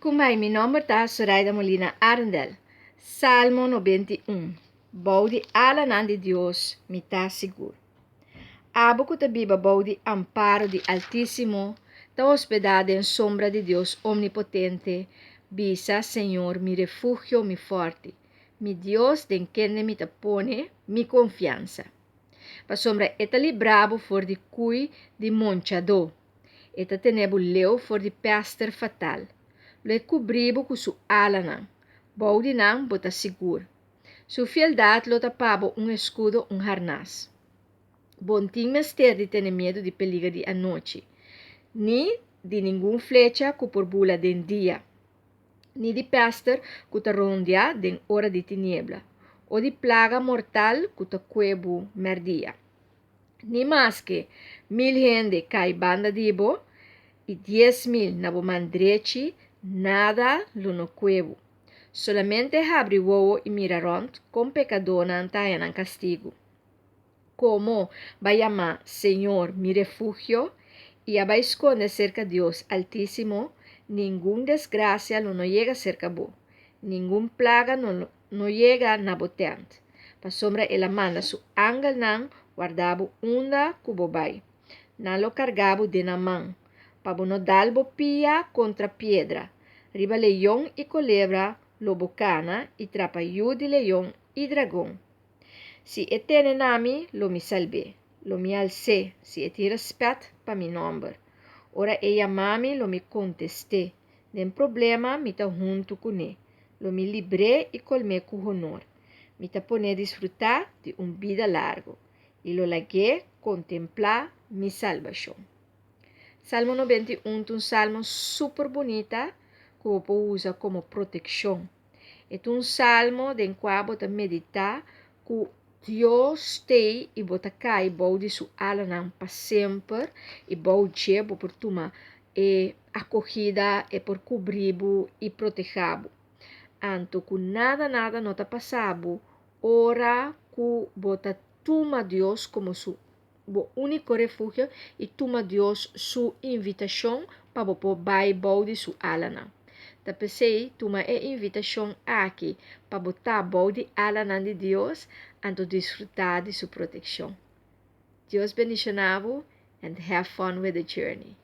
Kumai, mi nome tá Zoraida Molina Arendel. Salmo 91. Baudi ala nan de Deus, me tá seguro. Abo que biba baudi amparo de Altíssimo, tá hospedada em sombra de Deus omnipotente. Bisa, Senhor, mi refugio, mi forte. Mi Deus, den quem me tapone, mi confiança. Pa sombra eta librabo for de cui de monchado. Eta tenebu leu for de pester fatal. Lo cobribo com sua ala, baudi não bota seguro. Sua fieldade lo tapava escudo, harnás. Bontim mester de ter medo de perigo de a noite, ni de nenhum flecha que por bula de dia, ni de pester que te rondia de hora de tiniebla, ou de plaga mortal que te cuebo merdia. Ni mais que 1000 gente cai banda dibo e 10.000 na bomandrechi, nada lo no cuevo. Solamente abre o olho e mira rond, com pecador não está em castigo. Como vai chamar Senhor mi refugio e vai esconder cerca de Deus Altíssimo, nenhum desgraça lo no chega cerca bo, nenhum plaga no chega na botente. Pa sombra ela manda su ángel não guardabo onda cubo vai, não lo cargabo de na mão. Pabo no dalbo pia contra piedra, riba leão e culebra, lobo cana e trapaiu de leão e dragão. Si etene nami, lo mi salve, lo mi alce, si eti respet pa mi nombre. Ora ella mami lo mi conteste, den problema mi ta junto con ne, lo mi libre e colme con honor. Mi ta pone disfrutar de vida largo, e lo lagué contemplar mi salvación. Salmo 91 é salmo super bonita que você usa como proteção. É salmo em qual você medita que Deus tem e você cai de sua ala para sempre e você por tomar acolhida e por cobrir e proteger. Anto que nada não está passando, ora que você toma Deus como seu único refúgio e toma Deus sua invitação para você vai de sua alana. Tá pensei, toma a invitação aqui para botar de alana de Deus e desfrutar de sua proteção. Deus bendicionavo and have fun with the journey.